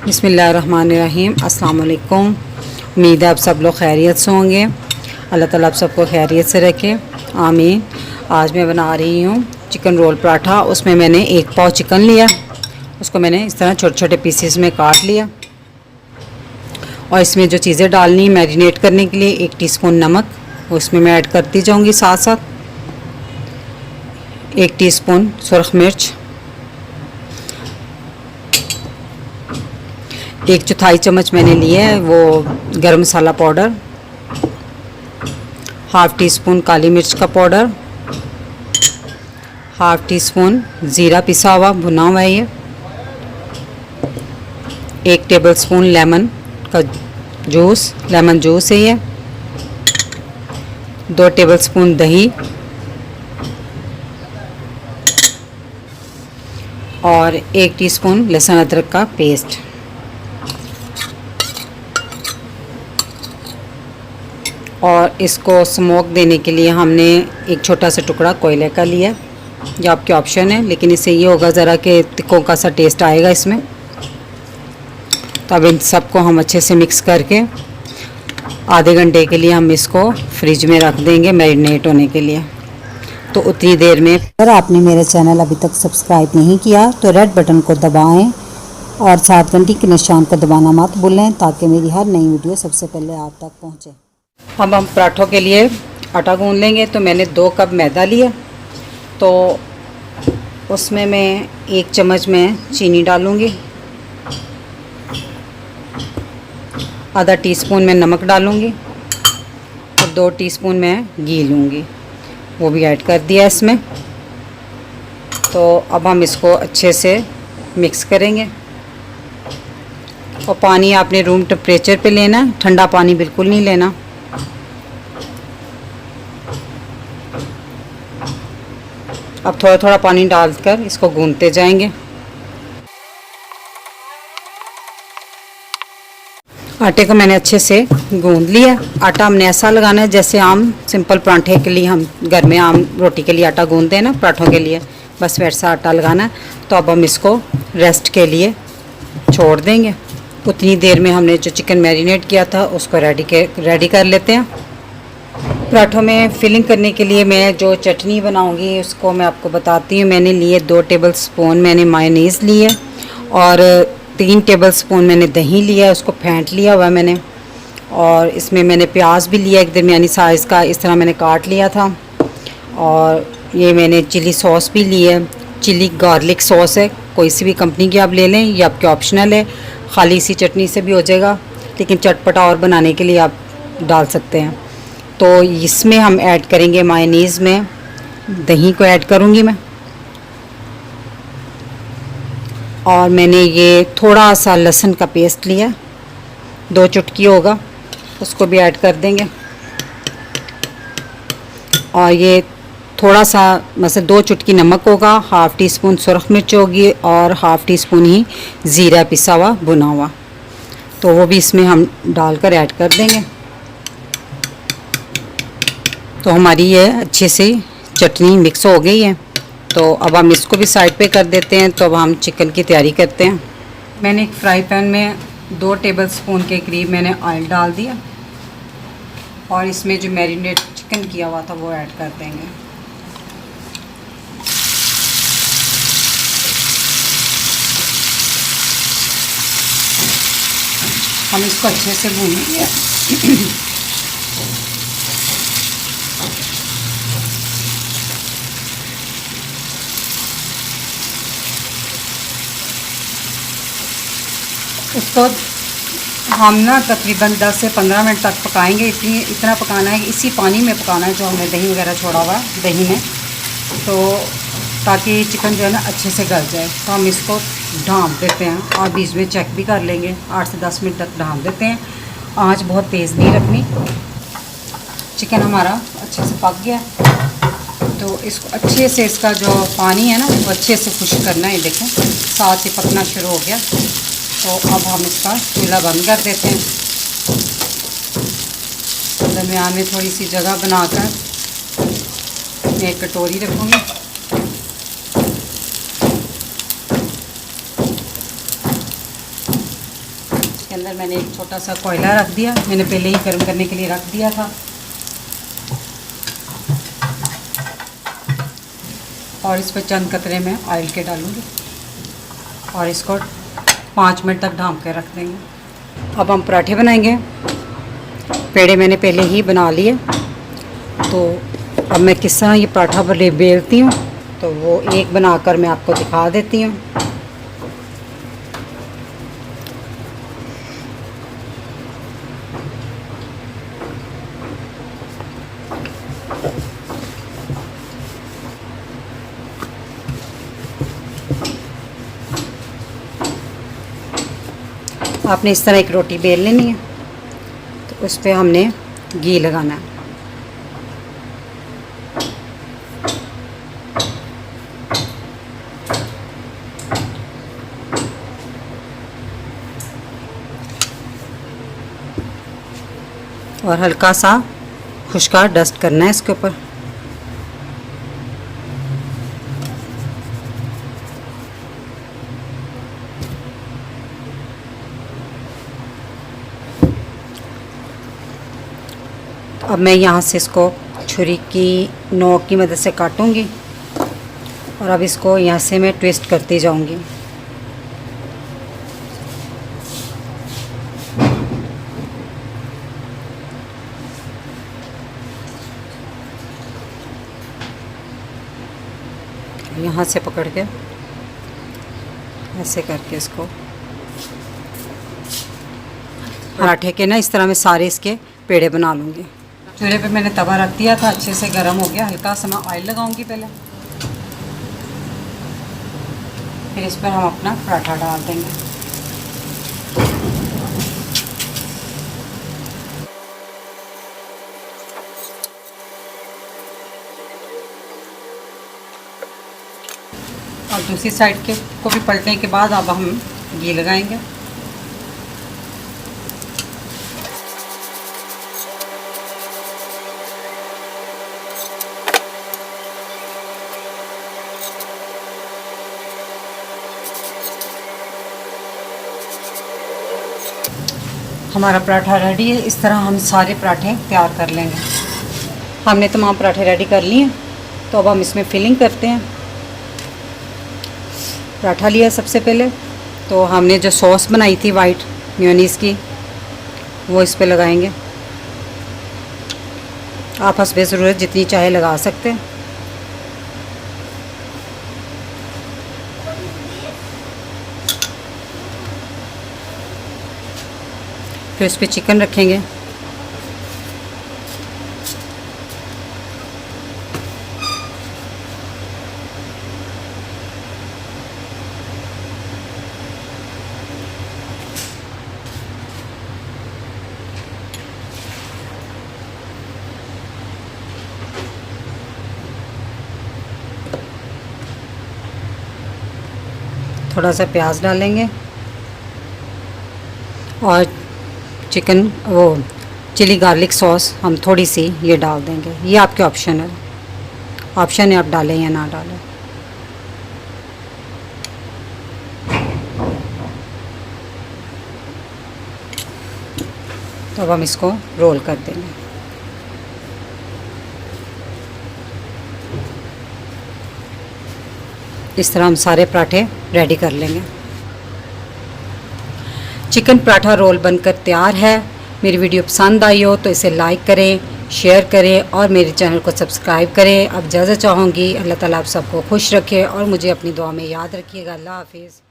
बिस्मिल्लाहिर्रहमानिर्रहीम। अस्सलाम वालेकुम। उम्मीद है आप सब लोग खैरियत से होंगे। अल्लाह ताला आप सबको खैरियत से रखे, आमीन। आज मैं बना रही हूँ चिकन रोल पराठा। उसमें मैंने 1 पाव चिकन लिया, उसको मैंने इस तरह छोटे छोटे पीसेस में काट लिया। और इसमें जो चीज़ें डालनी मैरिनेट करने के लिए, 1 टीस्पून नमक वो इसमें मैं ऐड करती जाऊँगी। साथ साथ 1 टीस्पून सुरख मिर्च, 1/4 चम्मच मैंने लिए है वो गरम मसाला पाउडर, ½ टीस्पून काली मिर्च का पाउडर, ½ टीस्पून ज़ीरा पिसा हुआ भुना हुआ है ये, 1 टेबलस्पून लेमन का जूस, लेमन जूस है ये, 2 टेबलस्पून दही और 1 टीस्पून लहसुन अदरक का पेस्ट। और इसको स्मोक देने के लिए हमने एक छोटा सा टुकड़ा कोयले का लिया। ये आपके ऑप्शन है, लेकिन इससे ये होगा ज़रा कि तिक्कों का सा टेस्ट आएगा इसमें। तो अब इन सबको हम अच्छे से मिक्स करके आधे घंटे के लिए हम इसको फ्रिज में रख देंगे मैरिनेट होने के लिए। तो उतनी देर में अगर आपने मेरा चैनल अभी तक सब्सक्राइब नहीं किया तो रेड बटन को दबाएं और साथ घंटी के निशान को दबाना मत भूलें, ताकि मेरी हर नई वीडियो सबसे पहले आप तक पहुंचे। अब हम पराठों के लिए आटा गूंद लेंगे। तो मैंने 2 कप मैदा लिया, तो उसमें मैं 1 चम्मच में चीनी डालूँगी, आधा टीस्पून में नमक डालूँगी और 2 टीस्पून में घी लूँगी, वो भी ऐड कर दिया इसमें। तो अब हम इसको अच्छे से मिक्स करेंगे। और पानी आपने रूम टेम्परेचर पे लेना, ठंडा पानी बिल्कुल नहीं लेना। अब थोड़ा थोड़ा पानी डालकर इसको गूंथते जाएंगे। आटे को मैंने अच्छे से गूंद लिया। आटा हमने ऐसा लगाना है जैसे आम सिंपल पराठे के लिए हम घर में आम रोटी के लिए आटा गूंदते हैं ना, पराठों के लिए, बस वैसा आटा लगाना है। तो अब हम इसको रेस्ट के लिए छोड़ देंगे। उतनी देर में हमने जो चिकन मैरिनेट किया था उसको रेडी कर लेते हैं। पराठों में फिलिंग करने के लिए मैं जो चटनी बनाऊंगी उसको मैं आपको बताती हूँ। मैंने लिए 2 टेबलस्पून मैंने मायोनीज़ ली है और 3 टेबलस्पून मैंने दही लिया है, उसको फेंट लिया हुआ मैंने। और इसमें मैंने प्याज भी लिया एक दरमियानी साइज़ का, इस तरह मैंने काट लिया था। और ये मैंने चिली सॉस भी ली है, चिली गार्लिक सॉस है, कोई सी भी कंपनी की आप ले लें, ये आपके ऑप्शनल है। खाली इसी चटनी से भी हो जाएगा, लेकिन चटपटा और बनाने के लिए आप डाल सकते हैं। तो इसमें हम ऐड करेंगे मायोनीज़ में दही को ऐड करूँगी मैं। और मैंने ये थोड़ा सा लहसुन का पेस्ट लिया, 2 चुटकी होगा, उसको भी ऐड कर देंगे। और ये थोड़ा सा मतलब 2 चुटकी नमक होगा, ½ टीस्पून सुरख मिर्च होगी और ½ टीस्पून ही ज़ीरा पिसा हुआ भुना हुआ, तो वो भी इसमें हम डालकर ऐड कर देंगे। तो हमारी ये अच्छे से चटनी मिक्स हो गई है। तो अब हम इसको भी साइड पे कर देते हैं। तो अब हम चिकन की तैयारी करते हैं। मैंने एक फ्राई पैन में 2 टेबलस्पून के करीब मैंने ऑयल डाल दिया और इसमें जो मैरिनेट चिकन किया हुआ था वो ऐड कर देंगे। हम इसको अच्छे से भूनेंगे। इसको हम ना तकरीबन 10 से 15 मिनट तक पकाएंगे। इतना पकाना है, इसी पानी में पकाना है जो हमने दही वगैरह छोड़ा हुआ है दही में, तो ताकि चिकन जो है ना अच्छे से गल जाए। तो हम इसको ढाँप देते हैं और बीच में चेक भी कर लेंगे। 8 से 10 मिनट तक ढाँप देते हैं। आँच बहुत तेज़ नहीं रखनी। चिकन हमारा अच्छे से पक गया, तो इसको अच्छे से, इसका जो पानी है ना वो अच्छे से खुश्क करना है। देखें साथ ही पकना शुरू हो गया। तो अब हम इसका चूल्हा बंद कर देते हैं। दरमियान में थोड़ी सी जगह बनाकर मैं एक कटोरी रखूँगी। अंदर मैंने एक छोटा सा कोयला रख दिया, मैंने पहले ही गर्म करने के लिए रख दिया था। और इस पर चंद कतरे में ऑयल के डालूँगी और इसको 5 मिनट तक ढाँप के रख देंगे। अब हम पराठे बनाएंगे। पेड़े मैंने पहले ही बना लिए, तो अब मैं किस तरह ये पराठा बेलती हूँ तो वो एक बनाकर मैं आपको दिखा देती हूँ। आपने इस तरह एक रोटी बेल लेनी है, तो उस पर हमने घी लगाना है। और हल्का सा खुश्का डस्ट करना है इसके ऊपर। अब मैं यहाँ से इसको छुरी की नोक की मदद से काटूंगी और अब इसको यहाँ से मैं ट्विस्ट करती जाऊंगी। यहाँ से पकड़ के ऐसे करके इसको पराठे के ना इस तरह मैं सारे इसके पेड़े बना लूँगी। चूल्हे पे मैंने तवा रख दिया था, अच्छे से गर्म हो गया। हल्का सा मैं ऑयल लगाऊंगी पहले, फिर इस पर हम अपना पराठा डाल देंगे। और दूसरी साइड के को भी पलटने के बाद अब हम घी लगाएंगे। हमारा पराठा रेडी है। इस तरह हम सारे पराठे तैयार कर लेंगे। हमने तमाम पराठे रेडी कर लिए, तो अब हम इसमें फिलिंग करते हैं। पराठा लिया सबसे पहले, तो हमने जो सॉस बनाई थी वाइट मेयोनीज़ की, वो इस पे लगाएंगे। आप हस्बे ज़रूरत जितनी चाहे लगा सकते हैं। फिर इस पर चिकन रखेंगे। थोड़ा सा प्याज डालेंगे और चिकन वो चिली गार्लिक सॉस हम थोड़ी सी ये डाल देंगे। ये आपके ऑप्शन है, आप डालें या ना डालें। तो अब हम इसको रोल कर देंगे। इस तरह हम सारे पराठे रेडी कर लेंगे। चिकन पराठा रोल बनकर तैयार है। मेरी वीडियो पसंद आई हो तो इसे लाइक करें, शेयर करें और मेरे चैनल को सब्सक्राइब करें। अब इजाज़त चाहूँगी। अल्लाह ताला आप सबको खुश रखे और मुझे अपनी दुआ में याद रखिएगा। अल्लाह हाफिज़।